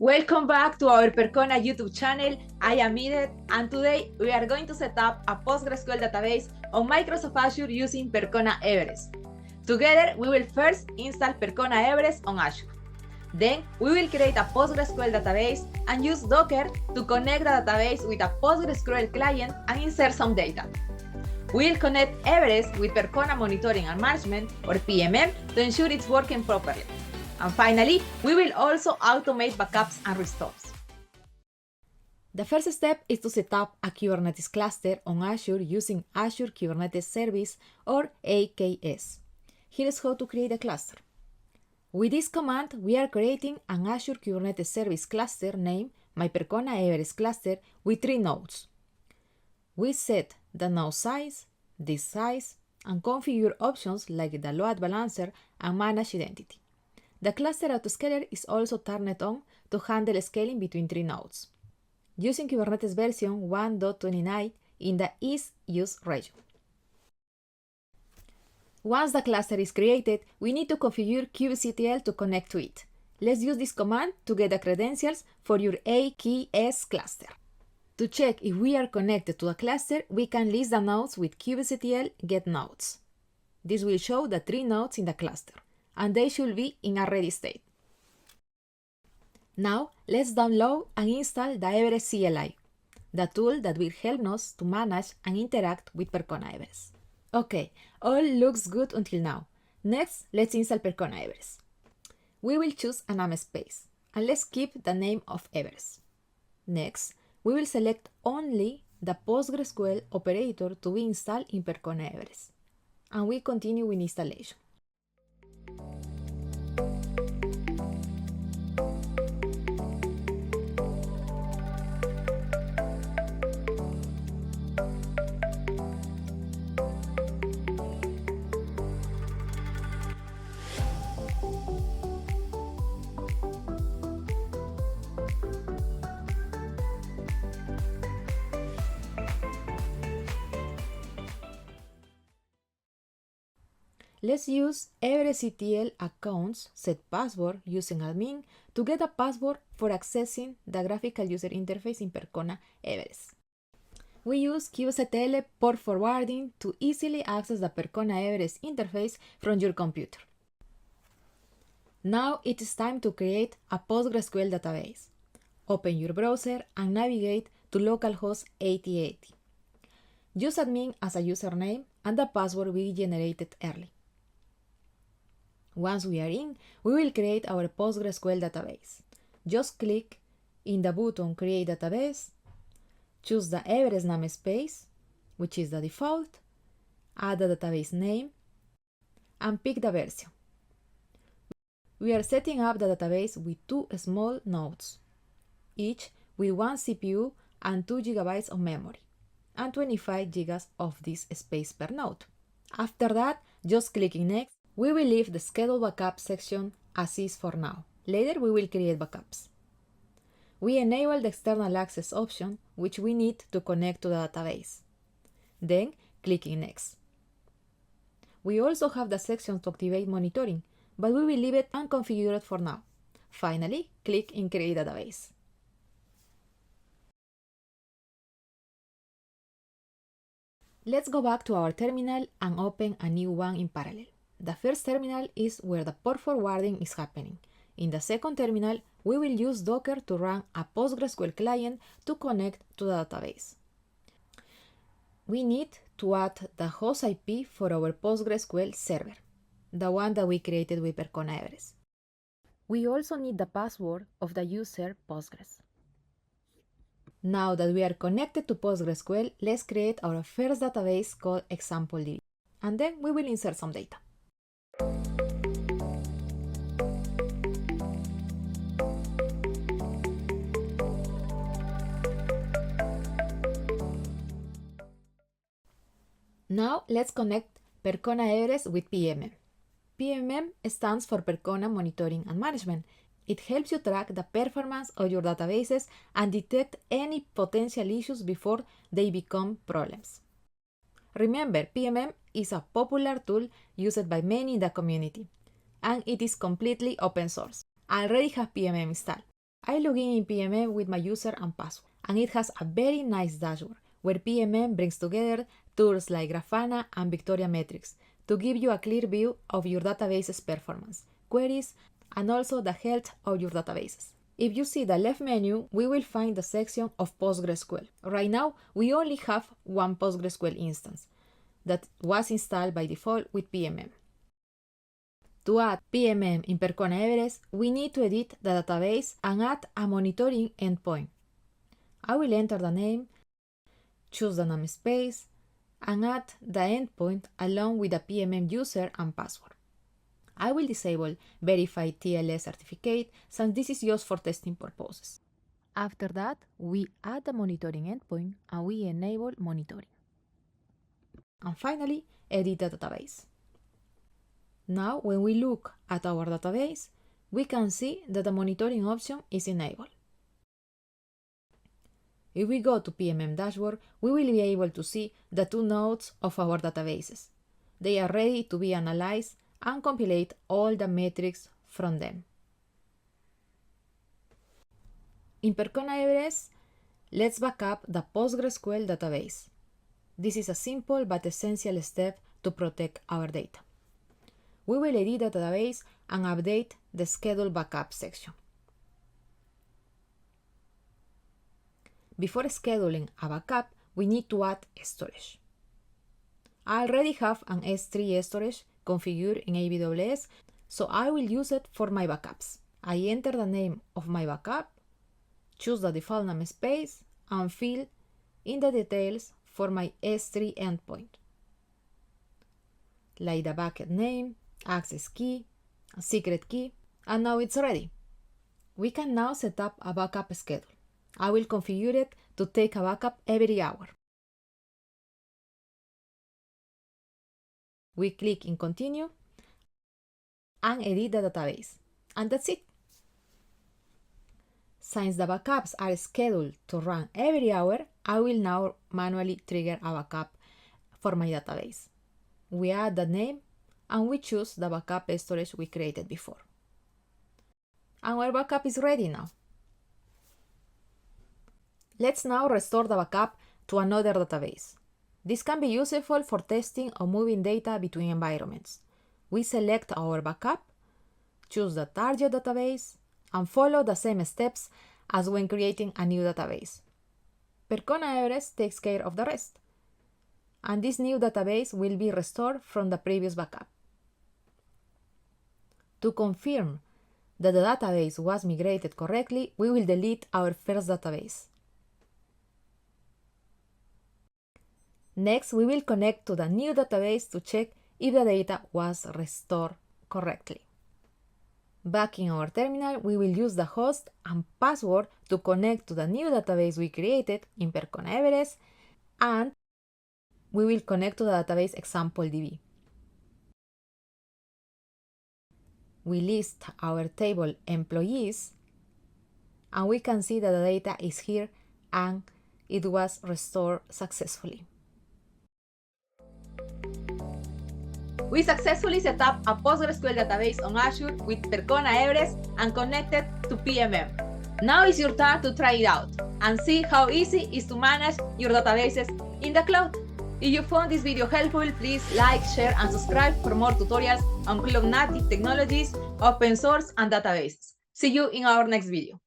Welcome back to our Percona YouTube channel. I am Edith, and today we are going to set up a PostgreSQL database on Microsoft Azure using Percona Everest. Together, we will first install Percona Everest on Azure. Then, we will create a PostgreSQL database and use Docker to connect the database with a PostgreSQL client and insert some data. We'll connect Everest with Percona Monitoring and Management, or PMM, to ensure it's working properly. And finally, we will also automate backups and restores. The first step is to set up a Kubernetes cluster on Azure using Azure Kubernetes Service, or AKS. Here's how to create a cluster. With this command, we are creating an Azure Kubernetes Service cluster named My Percona Everest cluster with 3 nodes. We set the node size, disk size, and configure options like the load balancer and manage identity. The cluster autoscaler is also turned on to handle scaling between 3 nodes, using Kubernetes version 1.29 in the East use region. Once the cluster is created, we need to configure kubectl to connect to it. Let's use this command to get the credentials for your AKS cluster. To check if we are connected to a cluster, we can list the nodes with kubectl get nodes. This will show the 3 nodes in the cluster, and they should be in a ready state. Now, let's download and install the Everest CLI, the tool that will help us to manage and interact with Percona Everest. Okay, all looks good until now. Next, let's install Percona Everest. We will choose a namespace, and let's keep the name of Everest. Next, we will select only the PostgreSQL operator to be installed in Percona Everest, and we continue with installation. Let's use EverestCTL accounts set password using admin to get a password for accessing the graphical user interface in Percona Everest. We use kubectl port forwarding to easily access the Percona Everest interface from your computer. Now it is time to create a PostgreSQL database. Open your browser and navigate to localhost 8080. Use admin as a username and the password we generated earlier. Once we are in, we will create our PostgreSQL database. Just click in the button Create Database, choose the Everest namespace, which is the default, add the database name, and pick the version. We are setting up the database with 2 small nodes, each with 1 CPU and 2 GB of memory, and 25 GB of disk space per node. After that, just clicking Next. We will leave the Schedule Backup section as is for now. Later, we will create backups. We enable the External Access option, which we need to connect to the database. Then, clicking Next. We also have the section to activate monitoring, but we will leave it unconfigured for now. Finally, click in Create Database. Let's go back to our terminal and open a new one in parallel. The first terminal is where the port forwarding is happening. In the second terminal, we will use Docker to run a PostgreSQL client to connect to the database. We need to add the host IP for our PostgreSQL server, the one that we created with Percona Everest. We also need the password of the user Postgres. Now that we are connected to PostgreSQL, let's create our first database called ExampleDB, and then we will insert some data. Now let's connect Percona Everest with PMM. PMM stands for Percona Monitoring and Management. It helps you track the performance of your databases and detect any potential issues before they become problems. Remember, PMM is a popular tool used by many in the community, and it is completely open source. I already have PMM installed. I log in PMM with my user and password, and it has a very nice dashboard where PMM brings together tools like Grafana and Victoria Metrics to give you a clear view of your database's performance, queries, and also the health of your databases. If you see the left menu, we will find the section of PostgreSQL. Right now, we only have one PostgreSQL instance that was installed by default with PMM. To add PMM in Percona Everest, we need to edit the database and add a monitoring endpoint. I will enter the name, choose the namespace, and add the endpoint along with the PMM user and password. I will disable Verify TLS certificate since this is used for testing purposes. After that, we add the monitoring endpoint and we enable monitoring. And finally, edit the database. Now, when we look at our database, we can see that the monitoring option is enabled. If we go to PMM dashboard, we will be able to see the two nodes of our databases. They are ready to be analyzed and compilate all the metrics from them. In Percona Everest, let's back up the PostgreSQL database. This is a simple but essential step to protect our data. We will edit the database and update the schedule backup section. Before scheduling a backup, we need to add storage. I already have an S3 storage configured in AWS, so I will use it for my backups. I enter the name of my backup, choose the default namespace, and fill in the details for my S3 endpoint, like the bucket name, access key, a secret key, and now it's ready. We can now set up a backup schedule. I will configure it to take a backup every hour. We click in Continue and edit the database, and that's it. Since the backups are scheduled to run every hour, I will now manually trigger a backup for my database. We add the name and we choose the backup storage we created before. Our backup is ready now. Let's now restore the backup to another database. This can be useful for testing or moving data between environments. We select our backup, choose the target database, and follow the same steps as when creating a new database. Percona Everest takes care of the rest, and this new database will be restored from the previous backup. To confirm that the database was migrated correctly, we will delete our first database. Next, we will connect to the new database to check if the data was restored correctly. Back in our terminal, we will use the host and password to connect to the new database we created in Percona Everest, and we will connect to the database ExampleDB. We list our table employees, and we can see that the data is here and it was restored successfully. We successfully set up a PostgreSQL database on Azure with Percona Everest and connected to PMM. Now it's your turn to try it out and see how easy it is to manage your databases in the cloud. If you found this video helpful, please like, share, and subscribe for more tutorials on cloud native technologies, open source, and databases. See you in our next video.